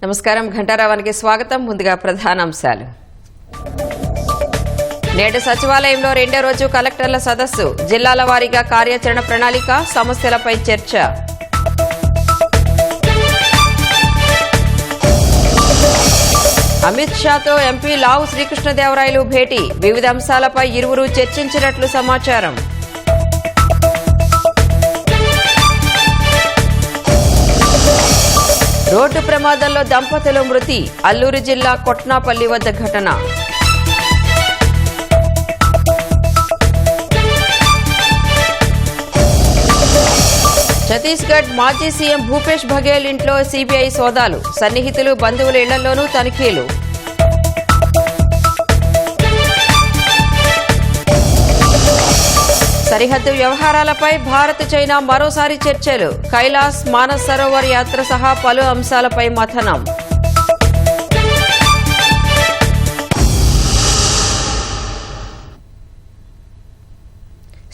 నమస్కారం. ఘంటారావానికి స్వాగతం. ముందుగా ప్రధానాంశాలు. నేడు సచివాలయంలో రెండో రోజు కలెక్టర్ల సదస్సు. జిల్లాల వారీగా కార్యాచరణ ప్రణాళిక, సమస్యలపై చర్చ. అమిత్ షాతో ఎంపీ లావు శ్రీకృష్ణదేవరాయలు భేటీ. వివిధ అంశాలపై ఇరువురు చర్చించినట్లు సమాచారం. రోడ్డు ప్రమాదంలో దంపతులు మృతి. అల్లూరు జిల్లా కొట్నాపల్లి వద్ద ఘటన. ఛత్తీస్గఢ్ మాజీ సీఎం భూపేష్ బఘేల్ ఇంట్లో సీబీఐ సోదాలు. సన్నిహితులు, బంధువుల ఇళ్లలోనూ తనిఖీలు. సరిహద్దు వ్యవహారాలపై భారత్ చైనా మరోసారి చర్చలు. కైలాస్, మానస్ సరోవర్ యాత్ర సహా పలు అంశాలపై మథనం.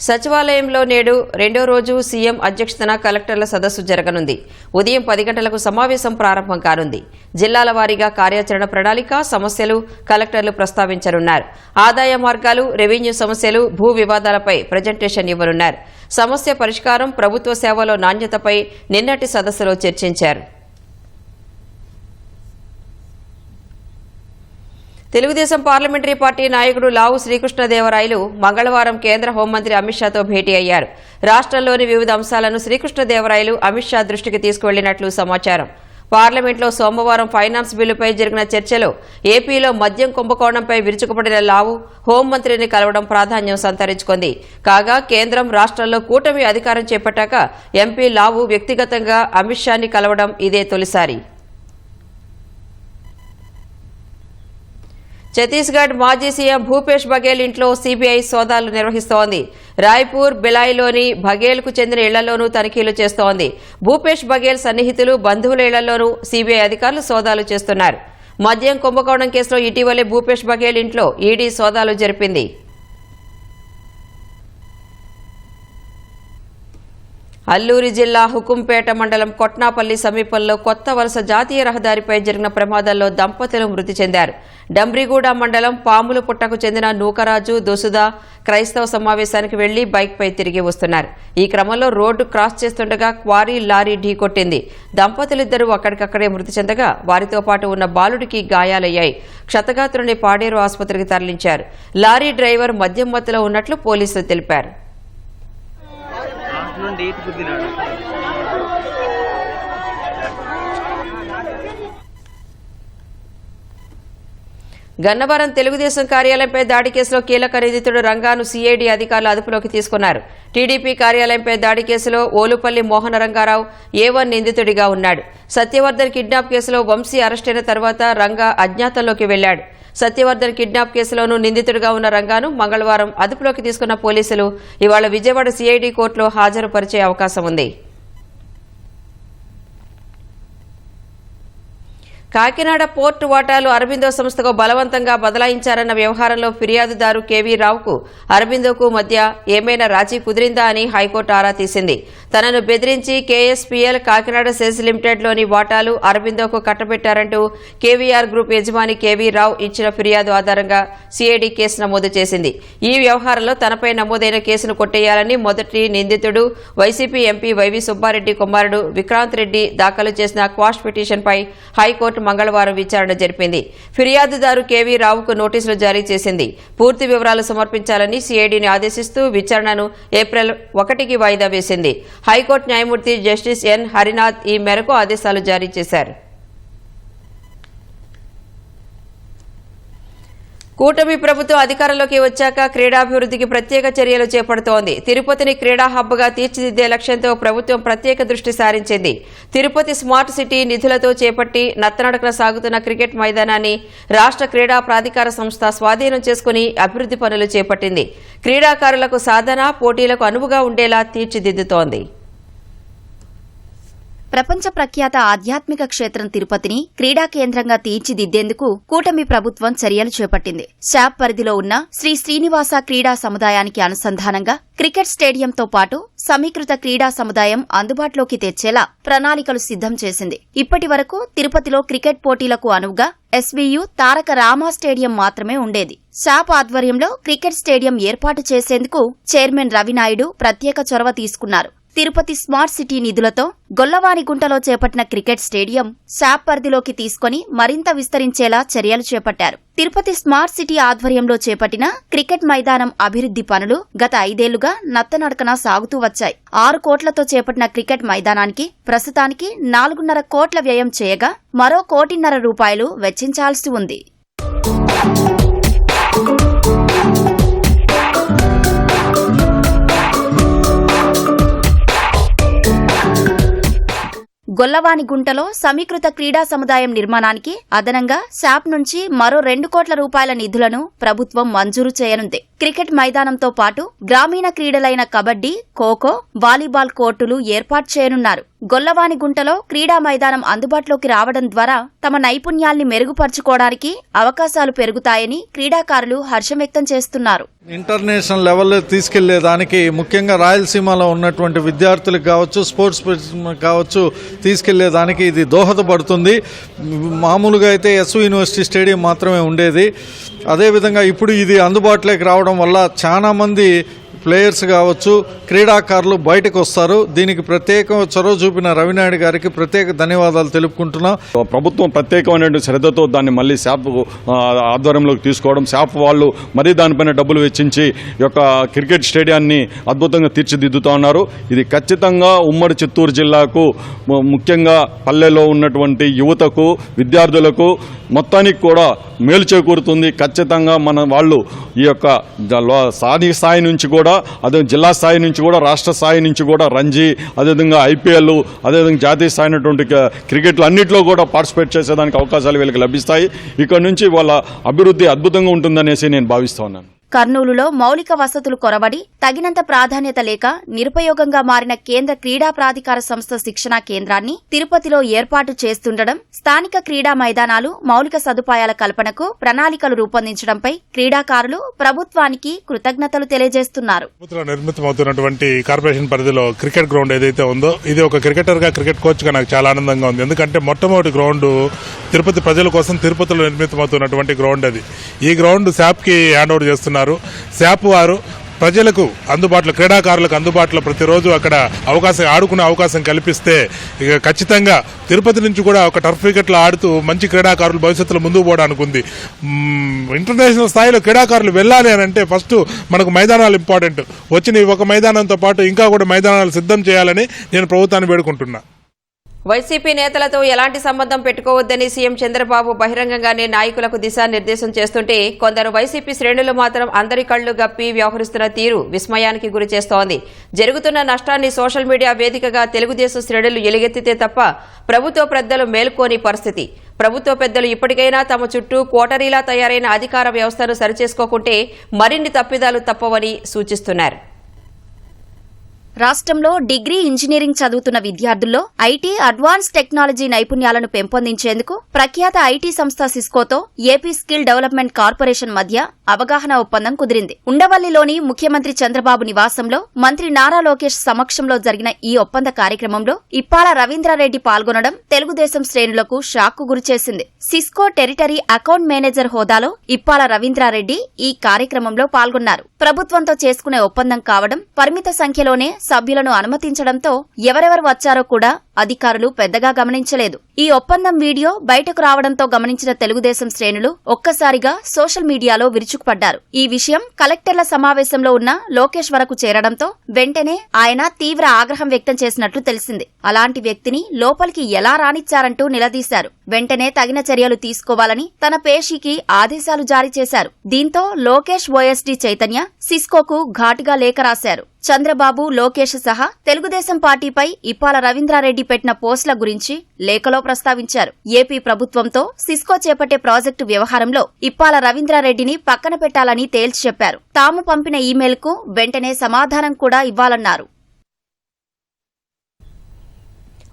సచివాలయంలో నేడు రెండో రోజు సీఎం అధ్యక్షతన కలెక్టర్ల సదస్సు జరగనుంది. ఉదయం 10 గంటలకు సమావేశం ప్రారంభం కానుంది. జిల్లాల వారీగా కార్యాచరణ ప్రణాళిక, సమస్యలు కలెక్టర్లు ప్రస్తావించనున్నారు. ఆదాయ మార్గాలు, రెవెన్యూ సమస్యలు, భూ వివాదాలపై ప్రజెంటేషన్ ఇవ్వనున్నారు. సమస్య పరిష్కారం, ప్రభుత్వ సేవలో నాణ్యతపై నిన్నటి సదస్సులో చర్చించారు. తెలుగుదేశం పార్లమెంటరీ పార్టీ నాయకుడు లావు శ్రీకృష్ణదేవరాయలు మంగళవారం కేంద్ర హోంమంత్రి అమిత్ షాతో భేటీ అయ్యారు. రాష్ట్రంలోని వివిధ అంశాలను శ్రీకృష్ణదేవరాయలు అమిత్ షా దృష్టికి తీసుకువెళ్లినట్లు సమాచారం. పార్లమెంట్లో సోమవారం ఫైనాన్స్ బిల్లుపై జరిగిన చర్చలో ఏపీలో మద్యం కుంభకోణంపై విరుచుకుపడిన లావు హోంమంత్రిని కలవడం ప్రాధాన్యం సంతరించుకుంది. కాగా కేంద్రం, రాష్ట్రంలో కూటమి అధికారం చేపట్టాక ఎంపీ లావు వ్యక్తిగతంగా అమిత్ షాని కలవడం ఇదే తొలిసారి. ఛత్తీస్గఢ్ మాజీ సీఎం భూపేష్ బఘేల్ ఇంట్లో సీబీఐ సోదాలు నిర్వహిస్తోంది. రాయ్పూర్, బిలాయ్లోని బఘేల్కు చెందిన ఇళ్లలోనూ తనిఖీలు చేస్తోంది. భూపేష్ బఘేల్ సన్నిహితులు, బంధువుల ఇళ్లలోనూ సీబీఐ అధికారులు సోదాలు చేస్తున్నారు. మద్యం కుంభకోణం కేసులో ఇటీవలే భూపేష్ బఘేల్ ఇంట్లో ఈడీ సోదాలు జరిపింది. అల్లూరి జిల్లా హుకుంపేట మండలం కొట్నాపల్లి సమీపంలో కొత్త వలస జాతీయ రహదారిపై జరిగిన ప్రమాదంలో దంపతులు మృతి చెందారు. డంబ్రిగూడ మండలం పాముల పుట్టకు చెందిన నూకరాజు, దొసుదా క్రైస్తవ సమావేశానికి వెళ్లి బైక్పై తిరిగి వస్తున్నారు. ఈ క్రమంలో రోడ్డు క్రాస్ చేస్తుండగా క్వారీ లారీ ఢీకొట్టింది. దంపతులిద్దరూ అక్కడికక్కడే మృతి చెందగా వారితో పాటు ఉన్న బాలుడికి గాయాలయ్యాయి. క్షతగాత్రుని పాడేరు ఆసుపత్రికి తరలించారు. లారీ డ్రైవర్ మద్యం మత్తులో ఉన్నట్లు పోలీసులు తెలిపారు. గన్నవరం తెలుగుదేశం కార్యాలయంపై దాడి కేసులో కీలక నిందితుడు రంగాను సీఐడీ అధికారులు అదుపులోకి తీసుకున్నారు. టీడీపీ కార్యాలయంపై దాడి కేసులో ఓలుపల్లి మోహన రంగారావు A1 నిందితుడిగా ఉన్నాడు. సత్యవర్ధన్ కిడ్నాప్ కేసులో వంశీ అరెస్టైన తర్వాత రంగా అజ్ఞాతంలోకి వెళ్లాడు. సత్యవర్ధన్ కిడ్నాప్ కేసులోనూ నిందితుడిగా ఉన్న రంగాను మంగళవారం అదుపులోకి తీసుకున్న పోలీసులు ఇవాళ విజయవాడ సీఐడీ కోర్టులో హాజరుపరిచే అవకాశం ఉంది. కాకినాడ పోర్టు వాటాలు అరబిందో సంస్థకు బలవంతంగా బదలాయించారన్న వ్యవహారంలో ఫిర్యాదుదారు కేవీ రావుకు అరబిందోకు మధ్య ఏమైనా రాజీ కుదిరిందా అని హైకోర్టు ఆరా తీసింది. తనను బెదిరించి కేఎస్పీఎల్ కాకినాడ సెస్ లిమిటెడ్లోని వాటాలు అరబిందోకు కట్టబెట్టారంటూ కేవీఆర్ గ్రూప్ యజమాని కేవీ రావు ఇచ్చిన ఫిర్యాదు ఆధారంగా సీఐడీ కేసు నమోదు చేసింది. ఈ వ్యవహారంలో తనపై నమోదైన కేసును కొట్టేయాలని మొదటి నిందితుడు వైసీపీ ఎంపీ వైవి సుబ్బారెడ్డి కుమారుడు విక్రాంత్ రెడ్డి దాఖలు చేసిన క్వాష్ పిటిషన్పై హైకోర్టు మంగళవారం విచారణ జరిపింది. ఫిర్యాదుదారు కేవీ రావుకు నోటీసులు జారీ చేసింది. పూర్తి వివరాలు సమర్పించాలని సీఐడీని ఆదేశిస్తూ విచారణను ఏప్రిల్ 1కి వాయిదా వేసింది. హైకోర్టు న్యాయమూర్తి జస్టిస్ ఎన్ హరినాథ్ ఈ మేరకు ఆదేశాలు జారీ చేశారు. కూటమి ప్రభుత్వం అధికారంలోకి వచ్చాక క్రీడాభివృద్ధికి ప్రత్యేక చర్యలు చేపడుతోంది. తిరుపతిని క్రీడా హబ్గా తీర్చిదిద్దే లక్ష్యంతో ప్రభుత్వం ప్రత్యేక దృష్టి సారించింది. తిరుపతి స్మార్ట్ సిటీ నిధులతో చేపట్టి నత్తనడకన సాగుతున్న క్రికెట్ మైదానాన్ని రాష్ట్ర క్రీడా ప్రాధికార సంస్థ స్వాధీనం చేసుకుని అభివృద్ధి పనులు చేపట్టింది. క్రీడాకారులకు సాధన, పోటీలకు అనువుగా ఉండేలా తీర్చిదిద్దుతోంది. ప్రపంచ ప్రఖ్యాత ఆధ్యాత్మిక క్షేత్రం తిరుపతిని క్రీడా కేంద్రంగా తీర్చిదిద్దేందుకు కూటమి ప్రభుత్వం చర్యలు చేపట్టింది. శాప్ పరిధిలో ఉన్న శ్రీ శ్రీనివాస క్రీడా సముదాయానికి అనుసంధానంగా క్రికెట్ స్టేడియంతో పాటు సమీకృత క్రీడా సముదాయం అందుబాటులోకి తెచ్చేలా ప్రణాళికలు సిద్ధం చేసింది. ఇప్పటి వరకు తిరుపతిలో క్రికెట్ పోటీలకు అనువుగా ఎస్వీయు తారక రామా స్టేడియం మాత్రమే ఉండేది. శాప్ ఆధ్వర్యంలో క్రికెట్ స్టేడియం ఏర్పాటు చేసేందుకు చైర్మన్ రవినాయుడు ప్రత్యేక చొరవ తీసుకున్నారు. తిరుపతి స్మార్ట్ సిటీ నిధులతో గొల్లవానిగుంటలో చేపట్టిన క్రికెట్ స్టేడియం శాప్ పరిధిలోకి తీసుకుని మరింత విస్తరించేలా చర్యలు చేపట్టారు. తిరుపతి స్మార్ట్ సిటీ ఆధ్వర్యంలో చేపట్టిన క్రికెట్ మైదానం అభివృద్ది పనులు గత 5 ఏళ్లుగా నత్తనడకన సాగుతూ వచ్చాయి. 6 కోట్లతో చేపట్టిన క్రికెట్ మైదానానికి ప్రస్తుతానికి 4.5 కోట్ల వ్యయం చేయగా మరో 1.5 కోటి వెచ్చించాల్సి ఉంది. గొల్లవానిగుంటలో సమీకృత క్రీడా సముదాయం నిర్మాణానికి అదనంగా శాప్ నుంచి మరో 2 కోట్ల రూపాయల నిధులను ప్రభుత్వం మంజూరు చేయనుంది. క్రికెట్ మైదానంతో పాటు గ్రామీణ క్రీడలైన కబడ్డీ, ఖోఖో, వాలీబాల్ కోర్టులు ఏర్పాటు చేయనున్నారు. గొల్లవానిగుంటలో క్రీడా మైదానం అందుబాటులోకి రావడం ద్వారా తమ నైపుణ్యాల్ని మెరుగుపరుచుకోవడానికి అవకాశాలు పెరుగుతాయని క్రీడాకారులు హర్షం వ్యక్తం చేస్తున్నారు. ఇంటర్నేషనల్ లెవెల్లో తీసుకెళ్లేదానికి ముఖ్యంగా రాయలసీమలో ఉన్నటువంటి విద్యార్థులకు కావచ్చు, స్పోర్ట్స్ కావచ్చు, తీసుకెళ్లేదానికి ఇది దోహదపడుతుంది. మామూలుగా అయితే ఎస్వి యూనివర్సిటీ స్టేడియం మాత్రమే ఉండేది. అదేవిధంగా ఇప్పుడు ఇది అందుబాటులోకి రావడం వల్ల చాలా మంది ప్లేయర్స్ కావచ్చు, క్రీడాకారులు బయటకు వస్తారు. దీనికి ప్రత్యేక చొరవ చూపిన రవినాయుడు గారికి ప్రత్యేక ధన్యవాదాలు తెలుపుకుంటున్నాం. ప్రభుత్వం ప్రత్యేకమైన శ్రద్ధతో దాన్ని మళ్ళీ శాప్ ఆధ్వర్యంలోకి తీసుకోవడం, శాప్ వాళ్ళు మరీ దానిపైన డబ్బులు వెచ్చించి ఈ యొక్క క్రికెట్ స్టేడియాన్ని అద్భుతంగా తీర్చిదిద్దుతా ఉన్నారు. ఇది ఖచ్చితంగా ఉమ్మడి చిత్తూరు జిల్లాకు, ముఖ్యంగా పల్లెలో ఉన్నటువంటి యువతకు, విద్యార్థులకు మొత్తానికి కూడా మేలు చేకూరుతుంది. ఖచ్చితంగా మన వాళ్ళు ఈ యొక్క స్థానిక స్థాయి నుంచి కూడా, అదే జిల్లా స్థాయి నుంచి కూడా, రాష్ట్ర స్థాయి నుంచి కూడా, రంజీ, అదేవిధంగా ఐపీఎల్, అదేవిధంగా జాతీయ స్థాయి అయినటువంటి క్రికెట్లు అన్నింటిలో కూడా పార్టిసిపేట్ చేసేదానికి అవకాశాలు వీళ్ళకి లభిస్తాయి. ఇక్కడ నుంచి వాళ్ళ అభివృద్ధి అద్భుతంగా ఉంటుందనేసి నేను భావిస్తా ఉన్నాను. కర్నూలులో మౌలిక వసతులు కొరబడి తగినంత ప్రాధాన్యత లేక నిరుపయోగంగా మారిన కేంద్ర క్రీడా ప్రాధికార సంస్థ శిక్షణా కేంద్రాన్ని తిరుపతిలో ఏర్పాటు చేస్తుండడం, స్థానిక క్రీడా మైదానాలు, మౌలిక సదుపాయాల కల్పనకు ప్రణాళికలు రూపొందించడంపై క్రీడాకారులు ప్రభుత్వానికి కృతజ్ఞతలు తెలియజేస్తున్నారు. నిర్మితమవుతున్నటువంటి కార్పొరేషన్ పరిధిలో క్రికెట్ గ్రౌండ్ ఏదైతే ఉందో, ఇది ఒక క్రికెటర్ గా, క్రికెట్ కోచ్ గా నాకు చాలా ఆనందంగా ఉంది. ఎందుకంటే మొట్టమొదటి గ్రౌండ్ తిరుపతి ప్రజల కోసం తిరుపతిలో నిర్మితమవుతున్నటువంటి గ్రౌండ్ అది. ఈ గ్రౌండ్ శాప్ కి హ్యాండ్ ఓవర్ చేస్తున్నారు. శాప్ వారు ప్రజలకు అందుబాటులో, క్రీడాకారులకు అందుబాటులో ప్రతిరోజు అక్కడ ఆడుకునే అవకాశం కల్పిస్తే ఇక ఖచ్చితంగా తిరుపతి నుంచి కూడా ఒక టర్ఫ్ క్రికెట్లో ఆడుతూ మంచి క్రీడాకారులు భవిష్యత్తులో ముందుకు పోవడానికి ఉంది. ఇంటర్నేషనల్ స్థాయిలో క్రీడాకారులు వెళ్ళాలి అని అంటే ఫస్ట్ మనకు మైదానాలు ఇంపార్టెంట్. వచ్చిన ఒక మైదానంతో పాటు ఇంకా కూడా మైదానాలు సిద్ధం చేయాలని నేను ప్రభుత్వాన్ని వేడుకుంటున్నా. వైసీపీ నేతలతో ఎలాంటి సంబంధం పెట్టుకోవద్దని సీఎం చంద్రబాబు బహిరంగంగానే నాయకులకు దిశానిర్దేశం చేస్తుంటే, కొందరు వైసీపీ శ్రేణులు మాత్రం అందరి కళ్లు గప్పి వ్యవహరిస్తున్న తీరు విస్మయానికి గురిచేస్తోంది. జరుగుతున్న నష్టాన్ని సోషల్ మీడియా వేదికగా తెలుగుదేశం శ్రేణులు ఎలుగెత్తితే తప్ప ప్రభుత్వ పెద్దలు మేల్కోని పరిస్థితి. ప్రభుత్వ పెద్దలు ఇప్పటికైనా తమ చుట్టూ కోటరీలా తయారైన అధికార వ్యవస్థను సరిచేసుకోకుంటే మరిన్ని తప్పిదాలు తప్పవని సూచిస్తున్నారు. రాష్ట్రంలో డిగ్రీ, ఇంజనీరింగ్ చదువుతున్న విద్యార్థుల్లో ఐటీ, అడ్వాన్స్ టెక్నాలజీ నైపుణ్యాలను పెంపొందించేందుకు ప్రఖ్యాత ఐటీ సంస్థ సిస్కోతో ఏపీ స్కిల్ డెవలప్మెంట్ కార్పొరేషన్ మధ్య అవగాహన ఒప్పందం కుదిరింది. ఉండవల్లిలోని ముఖ్యమంత్రి చంద్రబాబు నివాసంలో మంత్రి నారా లోకేష్ సమక్షంలో జరిగిన ఈ ఒప్పంద కార్యక్రమంలో ఇప్పాల రవీంద్రారెడ్డి పాల్గొనడం తెలుగుదేశం శ్రేణులకు షాక్కు గురిచేసింది. సిస్కో టెరిటరీ అకౌంట్ మేనేజర్ హోదాలో ఇప్పాల రవీంద్రారెడ్డి ఈ కార్యక్రమంలో పాల్గొన్నారు. ప్రభుత్వంతో చేసుకునే ఒప్పందం కావడం, పరిమిత సంఖ్యలోనే సభ్యులను అనుమతించడంతో ఎవరెవరు వచ్చారో కూడా అధికారులు పెద్దగా గమనించలేదు. ఈ ఒప్పందం వీడియో బయటకు రావడంతో గమనించిన తెలుగుదేశం శ్రేణులు ఒక్కసారిగా సోషల్ మీడియాలో విరుచుకుపడ్డారు. ఈ విషయం కలెక్టర్ల సమావేశంలో ఉన్న లోకేష్ వరకు చేరడంతో వెంటనే ఆయన తీవ్ర ఆగ్రహం వ్యక్తం చేసినట్లు తెలిసింది. అలాంటి వ్యక్తిని లోపలికి ఎలా రానిచ్చారంటూ నిలదీశారు. వెంటనే తగిన చర్యలు తీసుకోవాలని తన పేషీకి ఆదేశాలు జారీ చేశారు. దీంతో లోకేష్, ఓఎస్డీ చైతన్య సిస్కోకు ఘాటుగా లేఖ రాశారు. చంద్రబాబు, లోకేష్ సహా తెలుగుదేశం పార్టీపై ఇప్పాల రవీంద్రారెడ్డి పెట్టిన పోస్టుల గురించి లేఖలో ప్రస్తావించారు. ఏపీ ప్రభుత్వంతో సిస్కో చేపట్టే ప్రాజెక్టు వ్యవహారంలో ఇప్పాల రవీంద్రారెడ్డిని పక్కన పెట్టాలని తేల్చి చెప్పారు. తాము పంపిన ఈమెయిల్కు వెంటనే సమాధానం కూడా ఇవ్వాలన్నారు.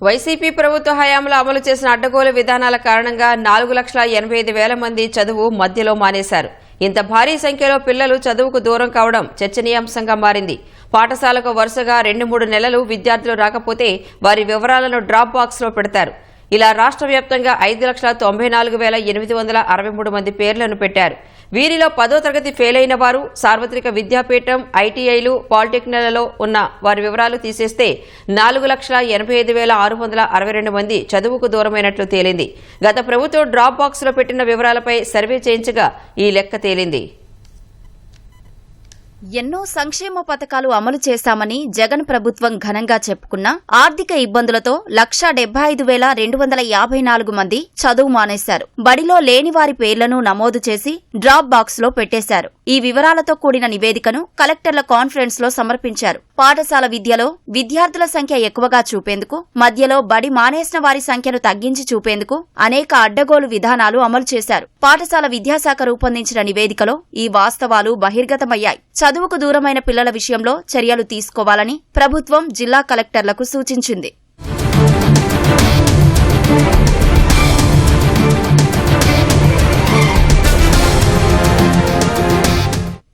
వైసీపీ ప్రభుత్వ హయాంలో అమలు చేసిన అడ్డగోలు విధానాల కారణంగా 4,85,000 మంది చదువు మధ్యలో మానేశారు. ఇంత భారీ సంఖ్యలో పిల్లలు చదువుకు దూరం కావడం చర్చనీయాంశంగా మారింది. పాఠశాలకు వరుసగా 2-3 నెలలు విద్యార్థులు రాకపోతే వారి వివరాలను డ్రాప్ బాక్స్లో పెడతారు. ఇలా రాష్ట్ర వ్యాప్తంగా 5,94,863 మంది పేర్లను పెట్టారు. వీరిలో 10వ తరగతి ఫెయిల్ అయిన వారు, సార్వత్రిక విద్యాపీఠం, ఐటీఐలు, పాలిటెక్నిక్లలో ఉన్న వారి వివరాలు తీసేస్తే 4,85,662 మంది చదువుకు దూరమైనట్లు తేలింది. గత ప్రభుత్వం డ్రాప్ బాక్స్లో పెట్టిన వివరాలపై సర్వే చేయించగా ఈ లెక్క తేలింది. ఎన్నో సంక్షేమ పథకాలు అమలు చేశామని జగన్ ప్రభుత్వం ఘనంగా చెప్పుకున్నా ఆర్థిక ఇబ్బందులతో 1,75,254 మంది చదువు మానేశారు. బడిలో లేని వారి పేర్లను నమోదు చేసి డ్రాప్ బాక్స్ లో పెట్టేశారు. ఈ వివరాలతో కూడిన నివేదికను కలెక్టర్ల కాన్ఫరెన్స్ లో సమర్పించారు. పాఠశాల విద్యలో విద్యార్థుల సంఖ్య ఎక్కువగా చూపేందుకు, మధ్యలో బడి మానేసిన వారి సంఖ్యను తగ్గించి చూపేందుకు అనేక అడ్డగోలు విధానాలు అమలు చేశారు. పాఠశాల విద్యాశాఖ రూపొందించిన నివేదికలో ఈ వాస్తవాలు బహిర్గతమయ్యాయి. చదువుకు దూరమైన పిల్లల విషయంలో చర్యలు తీసుకోవాలని ప్రభుత్వం జిల్లా కలెక్టర్లకు సూచించింది.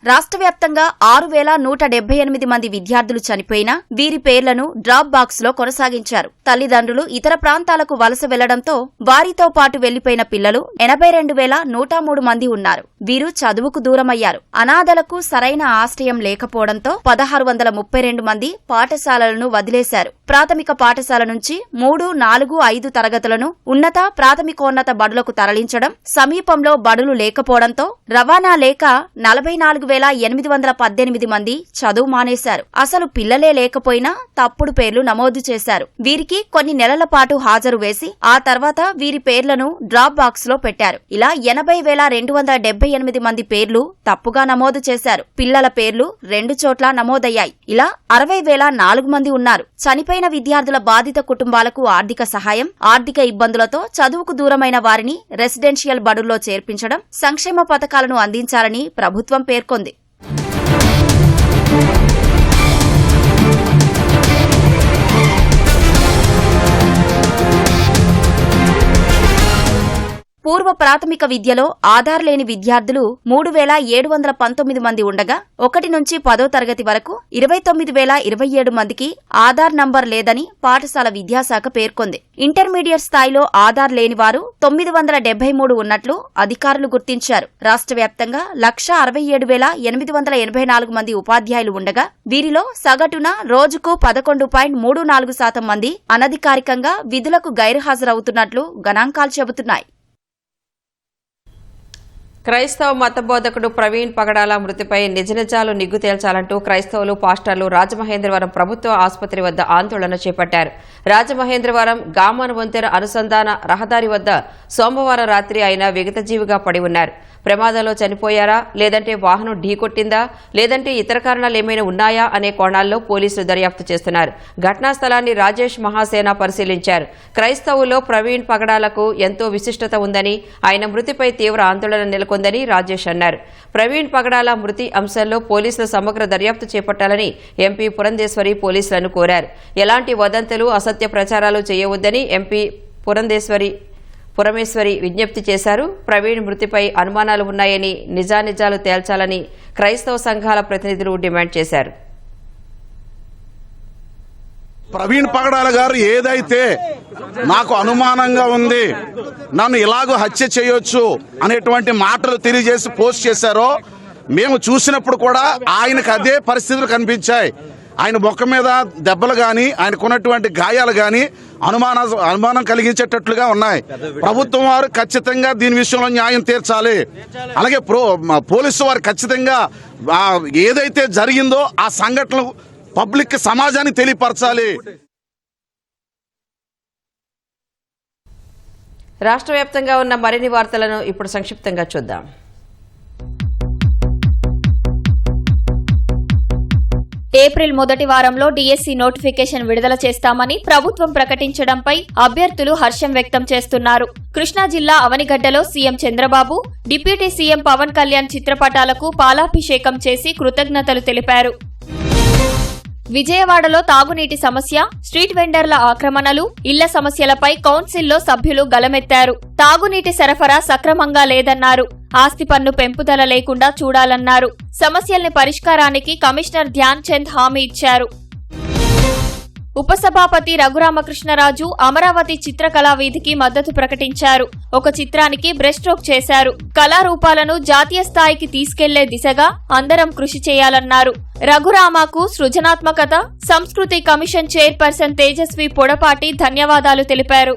రాష్ట్ర వ్యాప్తంగా 6,178 మంది విద్యార్థులు చనిపోయినా వీరి పేర్లను డ్రాప్ బాక్స్ లో కొనసాగించారు. తల్లిదండ్రులు ఇతర ప్రాంతాలకు వలస వెళ్లడంతో వారితో పాటు వెళ్లిపోయిన పిల్లలు 82,103 మంది ఉన్నారు. వీరు చదువుకు దూరమయ్యారు. అనాథలకు సరైన ఆశ్రయం లేకపోవడంతో 1,632 మంది పాఠశాలలను వదిలేశారు. ప్రాథమిక పాఠశాల నుంచి 3, 4, 5 తరగతులను ఉన్నత ప్రాథమికోన్నత బడులకు తరలించడం, సమీపంలో బడులు లేకపోవడంతో రవాణా లేక 44,818 మంది చదువు మానేశారు. అసలు పిల్లలే లేకపోయినా తప్పుడు పేర్లు నమోదు చేశారు. వీరికి కొన్ని నెలల పాటు హాజరు వేసి ఆ తర్వాత వీరి పేర్లను డ్రాప్ బాక్స్ లో పెట్టారు. ఇలా 80,278 మంది పేర్లు తప్పుగా నమోదు చేశారు. పిల్లల పేర్లు 2 చోట్ల నమోదయ్యాయి. ఇలా 60,004 మంది ఉన్నారు. చనిపోయిన విద్యార్థుల బాధిత కుటుంబాలకు ఆర్థిక సహాయం, ఆర్థిక ఇబ్బందులతో చదువుకు దూరమైన వారిని రెసిడెన్షియల్ బడుల్లో చేర్పించడం, సంక్షేమ పథకాలను అందించాలని ప్రభుత్వం పేర్కొంది. పూర్వ ప్రాథమిక విద్యలో ఆధార్ లేని విద్యార్థులు 3,719 మంది ఉండగా 1 నుంచి 10వ తరగతి వరకు 29,027 మందికి ఆధార్ నంబర్ లేదని పాఠశాల విద్యాశాఖ పేర్కొంది. ఇంటర్మీడియట్ స్థాయిలో ఆధార్ లేని వారు 973 ఉన్నట్లు అధికారులు గుర్తించారు. రాష్ట్ర వ్యాప్తంగా 167,884 మంది ఉపాధ్యాయులు ఉండగా వీరిలో సగటున రోజుకు 11.34% మంది అనధికారికంగా విధులకు గైర్హాజరవుతున్నట్లు గణాంకాలు చెబుతున్నాయి. క్రైస్తవ మత బోధకుడు ప్రవీణ్ పగడాల మృతిపై నిజనిజాలు నిగ్గు తేల్చాలంటూ క్రైస్తవులు, పాస్టర్లు రాజమహేంద్రవరం ప్రభుత్వ ఆసుపత్రి వద్ద ఆందోళన చేపట్టారు. రాజమహేంద్రవరం గామన్ వంతెన అనుసంధాన రహదారి వద్ద సోమవారం రాత్రి ఆయన విగతజీవిగా పడి ఉన్నారు. ప్రమాదంలో చనిపోయారా, లేదంటే వాహనం ఢీకొట్టిందా, లేదంటే ఇతర కారణాలు ఏమైనా ఉన్నాయా అనే కోణాల్లో పోలీసులు దర్యాప్తు చేస్తున్నారు. ఘటనా స్థలాన్ని రాజేష్ మహాసేన పరిశీలించారు. క్రైస్తవుల్లో ప్రవీణ్ పగడాలకు ఎంతో విశిష్టత ఉందని, ఆయన మృతిపై తీవ్ర ఆందోళన నెలకొందని రాజేష్ అన్నారు. ప్రవీణ్ పగడాల మృతి అంశంలో పోలీసులు సమగ్ర దర్యాప్తు చేపట్టాలని ఎంపీ పురంధేశ్వరి పోలీసులను కోరారు. ఎలాంటి వదంతులు, అసత్య ప్రచారాలు చేయవద్దని ఎంపీ పురమేశ్వరి విజ్ఞప్తి చేశారు. ప్రవీణ్ మృతిపై అనుమానాలు ఉన్నాయని, నిజానిజాలు తేల్చాలని క్రైస్తవ సంఘాల ప్రతినిధులు డిమాండ్ చేశారు. ప్రవీణ్ పగడాల గారు ఏదైతే నాకు అనుమానంగా ఉంది, నన్ను ఇలాగో హత్య చేయొచ్చు అనేటువంటి మాటలు తెలియజేసి పోస్ట్ చేశారో మేము చూసినప్పుడు కూడా ఆయనకు అదే పరిస్థితులు కనిపించాయి. ఆయన ముఖం మీద దెబ్బలు గాని, ఆయనకున్నటువంటి గాయాలు గాని అనుమానం కలిగించేటట్లుగా ఉన్నాయి. ప్రభుత్వం వారు ఖచ్చితంగా దీని విషయంలో న్యాయం తీర్చాలి. అలాగే పోలీసు వారు ఖచ్చితంగా ఏదైతే జరిగిందో ఆ సంఘటనలు పబ్లిక్ సమాజానికి తెలియపరచాలి. రాష్ట్ర వ్యాప్తంగా ఉన్న మరిన్ని వార్తలను ఇప్పుడు సంక్షిప్తంగా చూద్దాం. ఏప్రిల్ మొదటి వారంలో డీఎస్సీ నోటిఫికేషన్ విడుదల చేస్తామని ప్రభుత్వం ప్రకటించడంపై అభ్యర్థులు హర్షం వ్యక్తం చేస్తున్నారు. కృష్ణా జిల్లా అవనిగడ్డలో CM Chandrababu, deputy CM Pawan Kalyan చిత్రపటాలకు పాలాభిషేకం చేసి కృతజ్ఞతలు తెలిపారు. విజయవాడలో తాగునీటి సమస్య, స్ట్రీట్ వెండర్ల ఆక్రమణలు, ఇళ్ల సమస్యలపై కౌన్సిల్లో సభ్యులు గలమెత్తారు. తాగునీటి సరఫరా సక్రమంగా లేదన్నారు. ఆస్తి పన్ను పెంపుదల లేకుండా చూడాలన్నారు. సమస్యల్ని పరిష్కారానికి కమిషనర్ ధ్యాన్ చంద్ హామీ ఇచ్చారు. ఉపసభాపతి రఘురామకృష్ణరాజు అమరావతి చిత్రకళా వీధికి మద్దతు ప్రకటించారు. ఒక చిత్రానికి బ్రష్ స్ట్రోక్ చేశారు. కళారూపాలను జాతీయ స్థాయికి తీసుకెళ్లే దిశగా అందరం కృషి చేయాలన్నారు. రఘురామకు సృజనాత్మకత, సంస్కృతి కమిషన్ చైర్పర్సన్ తేజస్వి పొడపాటి ధన్యవాదాలు తెలిపారు.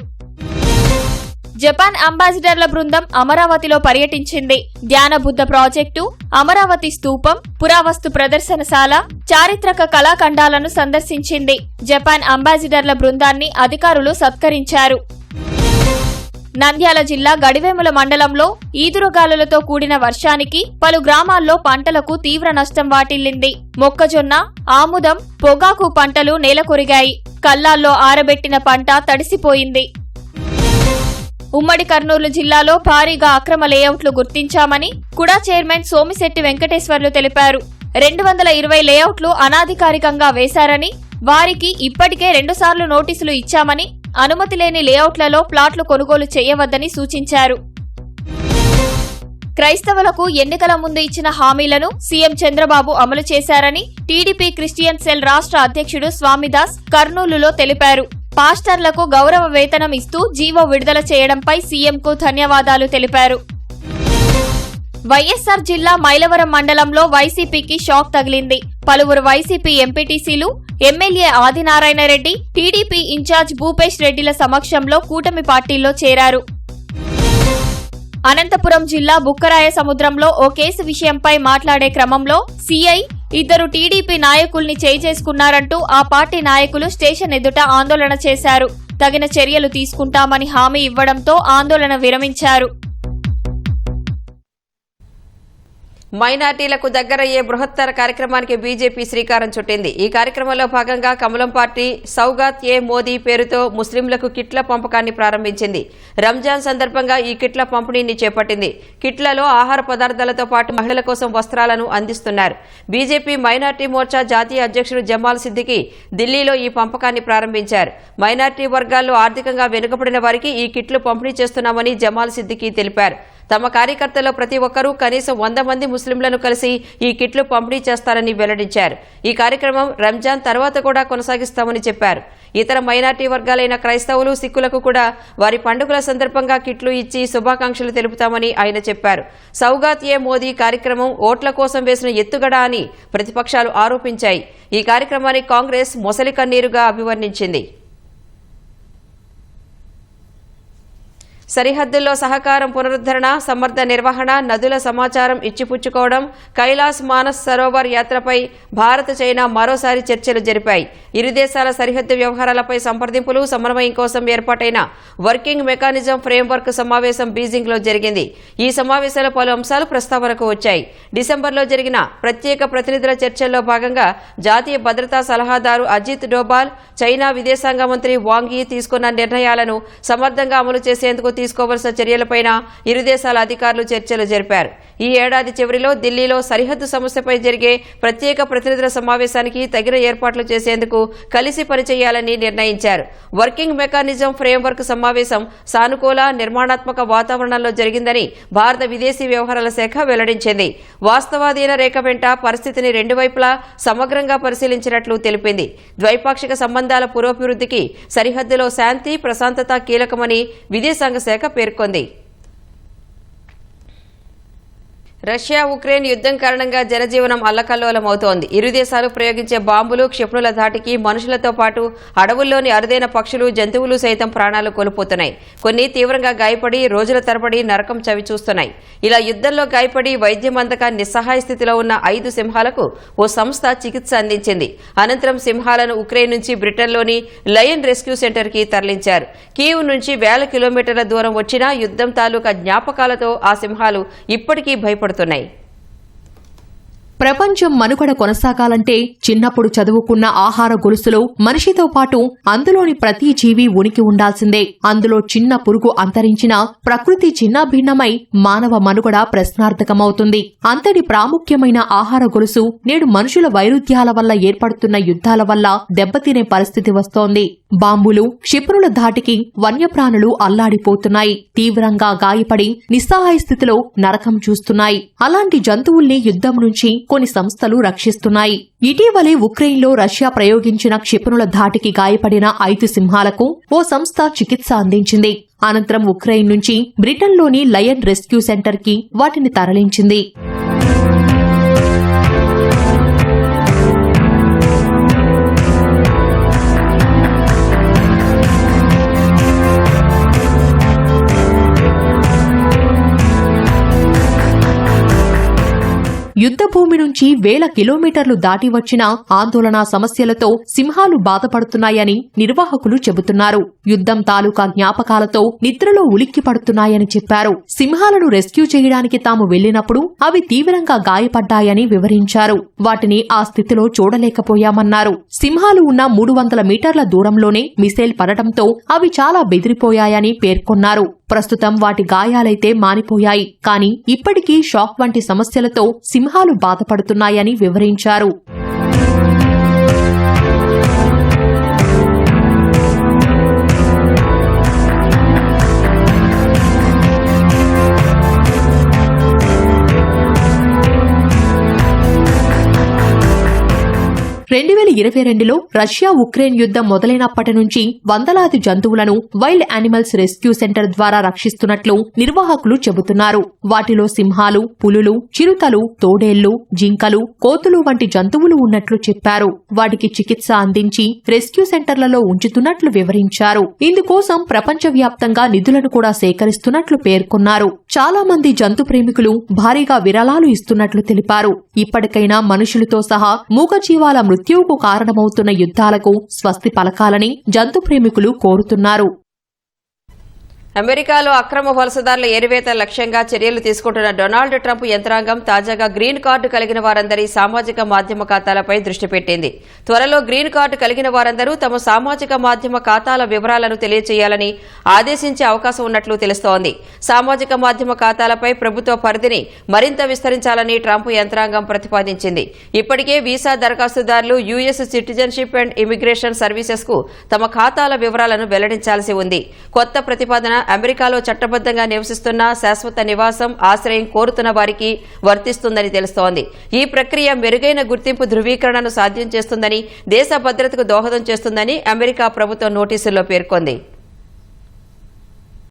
జపాన్ అంబాసిడర్ల బృందం అమరావతిలో పర్యటించింది. ధ్యాన బుద్ధ ప్రాజెక్టు, అమరావతి స్తూపం, పురావస్తు ప్రదర్శనశాల, చారిత్రక కళాఖండాలను సందర్శించింది. జపాన్ అంబాసిడర్ల బృందాన్ని అధికారులు సత్కరించారు. నంద్యాల జిల్లా గడివేముల మండలంలో ఈదురుగాలులతో కూడిన వర్షానికి పలు గ్రామాల్లో పంటలకు తీవ్ర నష్టం వాటిల్లింది. మొక్కజొన్న, ఆముదం, పొగాకు పంటలు నేలకొరిగాయి. కల్లాల్లో ఆరబెట్టిన పంట తడిసిపోయింది. ఉమ్మడి కర్నూలు జిల్లాలో భారీగా అక్రమ లేఅవుట్లు గుర్తించామని కుడా చైర్మన్ సోమిశెట్టి వెంకటేశ్వర్లు తెలిపారు. 220 లేఅవుట్లు అనాధికారికంగా వేశారని, వారికి ఇప్పటికే 2 సార్లు నోటీసులు ఇచ్చామని, అనుమతి లేని లేఅవుట్లలో ప్లాట్లు కొనుగోలు చేయవద్దని సూచించారు. క్రైస్తవులకు ఎన్నికల ముందు ఇచ్చిన హామీలను సీఎం చంద్రబాబు అమలు చేశారని టీడీపీ క్రిస్టియన్ సెల్ రాష్ట్ర అధ్యక్షుడు స్వామిదాస్ కర్నూలులో తెలిపారు. పాస్టర్లకు గౌరవ వేతనం ఇస్తూ జీవో విడుదల చేయడంపై సీఎంకు ధన్యవాదాలు తెలిపారు. వైఎస్సార్ జిల్లా మైలవరం మండలంలో వైసీపీకి షాక్ తగిలింది. పలువురు వైసీపీ ఎంపీటీసీలు, ఎమ్మెల్యే ఆదినారాయణ రెడ్డి, టీడీపీ ఇన్ఛార్జ్ భూపేష్ రెడ్డిల సమక్షంలో కూటమి పార్టీలో చేరారు. అనంతపురం జిల్లా బుక్కరాయ సముద్రంలో ఓ కేసు విషయంపై మాట్లాడే క్రమంలో సీఐ, 2 టీడీపీ నాయకుల్ని చేసుకున్నారంటూ ఆ పార్టీ నాయకులు స్టేషన్ ఎదుట ఆందోళన చేశారు. తగిన చర్యలు తీసుకుంటామని హామీ ఇవ్వడంతో ఆందోళన విరమించారు. మైనార్టీలకు దగ్గరయ్యే బృహత్తర కార్యక్రమానికి బీజేపీ శ్రీకారం చుట్టింది. ఈ కార్యక్రమంలో భాగంగా కమలం పార్టీ సౌగాత్ ఏ మోదీ పేరుతో ముస్లింలకు కిట్ల పంపకాన్ని ప్రారంభించింది. రంజాన్ సందర్భంగా ఈ కిట్ల పంపిణీని చేపట్టింది. కిట్లలో ఆహార పదార్థాలతో పాటు మహిళల కోసం వస్త్రాలను అందిస్తున్నారు. బీజేపీ మైనార్టీ మోర్చా జాతీయ అధ్యక్షుడు జమాల్ సిద్దికి ఢిల్లీలో ఈ పంపకాన్ని ప్రారంభించారు. మైనార్టీ వర్గాల్లో ఆర్థికంగా వెనుకబడిన వారికి ఈ కిట్లు పంపిణీ చేస్తున్నామని జమాల్ సిద్దికి తెలిపారు. తమ కార్యకర్తల్లో ప్రతి ఒక్కరూ కనీసం 100 మంది ముస్లింలను కలిసి ఈ కిట్లు పంపిణీ చేస్తారని వెల్లడించారు. ఈ కార్యక్రమం రంజాన్ తర్వాత కూడా కొనసాగిస్తామని చెప్పారు. ఇతర మైనార్టీ వర్గాలైన క్రైస్తవులు, సిక్కులకు కూడా వారి పండుగల సందర్భంగా కిట్లు ఇచ్చి శుభాకాంక్షలు తెలుపుతామని ఆయన చెప్పారు. సౌగాత్ ఏ మోదీ కార్యక్రమం ఓట్ల కోసం వేసిన ఎత్తుగడ అని ప్రతిపక్షాలు ఆరోపించాయి. ఈ కార్యక్రమాన్ని కాంగ్రెస్ మొసలి కన్నీరుగా అభివర్ణించింది. సరిహద్దుల్లో సహకారం పునరుద్ధరణ, సమర్థ నిర్వహణ, నదుల సమాచారం ఇచ్చిపుచ్చుకోవడం, కైలాస్ మానస్ సరోవర్ యాత్రపై భారత్, చైనా మరోసారి చర్చలు జరిపాయి. ఇరు దేశాల సరిహద్దు వ్యవహారాలపై సంప్రదింపులు, సమన్వయం కోసం ఏర్పాటైన వర్కింగ్ మెకానిజం ఫ్రేమ్వర్క్ సమావేశం బీజింగ్లో జరిగింది. ఈ సమావేశంలో పలు అంశాలు ప్రస్తావనకు వచ్చాయి. డిసెంబర్లో జరిగిన ప్రత్యేక ప్రతినిధుల చర్చల్లో భాగంగా జాతీయ భద్రతా సలహాదారు అజిత్ డోబాల్, చైనా విదేశాంగ మంత్రి వాంగ్ యీ తీసుకున్న నిర్ణయాలను సమర్థంగా అమలు చేసేందుకు తీసుకోవాల్సిన చర్యలపైన ఇరు దేశాల అధికారులు చర్చలు జరిపారు. ఈ ఏడాది చివరిలో ఢిల్లీలో సరిహద్దు సమస్యపై జరిగే ప్రత్యేక ప్రతినిధుల సమావేశానికి తగిన ఏర్పాట్లు చేసేందుకు కలిసి పనిచేయాలని నిర్ణయించారు. వర్కింగ్ మెకానిజం ఫ్రేమ్వర్క్ సమావేశం సానుకూల, నిర్మాణాత్మక వాతావరణంలో జరిగిందని భారత విదేశీ వ్యవహారాల శాఖ వెల్లడించింది. వాస్తవాధీన రేఖ వెంట పరిస్థితిని 2 వైపులా సమగ్రంగా పరిశీలించినట్లు తెలిపింది. ద్వైపాక్షిక సంబంధాల పురోభివృద్ధికి సరిహద్దులో శాంతి, ప్రశాంతత కీలకమని విదేశాంగ శాఖ పేర్కొంది. రష్యా ఉక్రెయిన్ యుద్ధం కారణంగా జనజీవనం అల్లకల్లోలమవుతోంది. ఇరు దేశాలు ప్రయోగించే బాంబులు, క్షిపణుల ధాటికి మనుషులతో పాటు అడవుల్లోని అరుదైన పక్షులు, జంతువులు సైతం ప్రాణాలు కోల్పోతున్నాయి. కొన్ని తీవ్రంగా గాయపడి రోజుల తరబడి నరకం చవిచూస్తున్నాయి. ఇలా యుద్ధంలో గాయపడి వైద్యం అందక నిస్సహాయ స్థితిలో ఉన్న 5 సింహాలకు ఓ సంస్థ చికిత్స అందించింది. అనంతరం సింహాలను ఉక్రెయిన్ నుంచి బ్రిటన్లోని లయన్ రెస్క్యూ సెంటర్కి తరలించారు. కీవ్ నుంచి 1000 కిలోమీటర్ల దూరం వచ్చినా యుద్ధం తాలూకా జ్ఞాపకాలతో ఆ సింహాలు ఇప్పటికీ భయపడుతున్నాయి. ప్రపంచం మనుగడ కొనసాగాలంటే చిన్నప్పుడు చదువుకున్న ఆహార గొలుసులో మనిషితో పాటు అందులోని ప్రతి జీవి ఉనికి ఉండాల్సిందే. అందులో చిన్న పురుగు అంతరించినా ప్రకృతి చిన్నాభిన్నమై మానవ మనుగడ ప్రశ్నార్థకమవుతుంది. అంతటి ప్రాముఖ్యమైన ఆహార గొలుసు నేడు మనుషుల వైరుధ్యాల వల్ల ఏర్పడుతున్న యుద్ధాల వల్ల దెబ్బతినే పరిస్థితి వస్తోంది. బాంబులు, క్షిపణుల ధాటికి వన్యప్రాణులు అల్లాడిపోతున్నాయి. తీవ్రంగా గాయపడి నిస్సహాయ స్థితిలో నరకం చూస్తున్నాయి. అలాంటి జంతువుల్ని యుద్ధం నుంచి కొన్ని సంస్థలు రక్షిస్తున్నాయి. ఇటీవలే ఉక్రెయిన్లో రష్యా ప్రయోగించిన క్షిపణుల ధాటికి గాయపడిన 5 సింహాలకు ఓ సంస్థ చికిత్స అందించింది. అనంతరం ఉక్రెయిన్ నుంచి బ్రిటన్లోని లయన్ రెస్క్యూ సెంటర్కి వాటిని తరలించింది. యుద్ధభూమి నుంచి వేల కిలోమీటర్లు దాటి వచ్చిన ఆందోళన సమస్యలతో సింహాలు బాధపడుతున్నాయని నిర్వాహకులు చెబుతున్నారు. యుద్ధం తాలూకా జ్ఞాపకాలతో నిద్రలో ఉలిక్కి పడుతున్నాయని చెప్పారు. సింహాలను రెస్క్యూ చేయడానికి తాము వెళ్లినప్పుడు అవి తీవ్రంగా గాయపడ్డాయని వివరించారు. వాటిని ఆ స్థితిలో చూడలేకపోయామన్నారు. సింహాలు ఉన్న 300 మీటర్ల దూరంలోనే మిసైల్ పడటంతో అవి చాలా బెదిరిపోయాయని పేర్కొన్నారు. ప్రస్తుతం వాటి గాయాలైతే మానిపోయాయి. కానీ ఇప్పటికీ షాక్ వంటి సమస్యలతో సింహాలు బాధపడుతున్నాయని వివరించారు. లో రష్యా ఉక్రెయిన్ యుద్ధం మొదలైనప్పటి నుంచి వందలాది జంతువులను వైల్డ్ యానిమల్స్ రెస్క్యూ సెంటర్ ద్వారా రక్షిస్తున్నట్లు నిర్వాహకులు చెబుతున్నారు. వాటిలో సింహాలు, పులులు, చిరుతలు, తోడేళ్లు, జింకలు, కోతులు వంటి జంతువులు ఉన్నట్లు చెప్పారు. వాటికి చికిత్స అందించి రెస్క్యూ సెంటర్లలో ఉంచుతున్నట్లు వివరించారు. ఇందుకోసం ప్రపంచవ్యాప్తంగా నిధులను కూడా సేకరిస్తున్నట్లు పేర్కొన్నారు. చాలా మంది జంతు ప్రేమికులు భారీగా విరాళాలు ఇస్తున్నట్లు తెలిపారు. ఇప్పటికైనా మనుషులతో సహా మూగజీవాల మృత్యువుకు కారణమవుతున్న యుద్ధాలకు స్వస్తి పలకాలని జంతు ప్రేమికులు కోరుతున్నారు. అమెరికాలో అక్రమ వలసదారుల ఏరివేత లక్ష్యంగా చర్యలు తీసుకుంటున్న డొనాల్డ్ ట్రంప్ యంత్రాంగం తాజాగా గ్రీన్ కార్డు కలిగిన వారందరి సామాజిక మాధ్యమ ఖాతాలపై దృష్టి పెట్టింది. త్వరలో గ్రీన్ కార్డు కలిగిన వారందరూ తమ సామాజిక మాధ్యమ ఖాతాల వివరాలను తెలియజేయాలని ఆదేశించే అవకాశం ఉన్నట్లు తెలుస్తోంది. సామాజిక మాధ్యమ ఖాతాలపై ప్రభుత్వ పరిధిని మరింత విస్తరించాలని ట్రంప్ యంత్రాంగం ప్రతిపాదించింది. ఇప్పటికే వీసా దరఖాస్తుదారులు US citizenship and immigration services కు తమ ఖాతాల వివరాలను వెల్లడించాల్సి ఉంది. కొత్త ప్రతిపాదన అమెరికాలో చట్టబద్దంగా నివసిస్తున్న, శాశ్వత నివాసం, ఆశ్రయం కోరుతున్న వారికి వర్తిస్తుందని తెలుస్తోంది. ఈ ప్రక్రియ మెరుగైన గుర్తింపు ధృవీకరణను సాధ్యం చేస్తుందని, దేశ భద్రతకు దోహదం చేస్తుందని అమెరికా ప్రభుత్వం నోటీసుల్లో పేర్కొంది.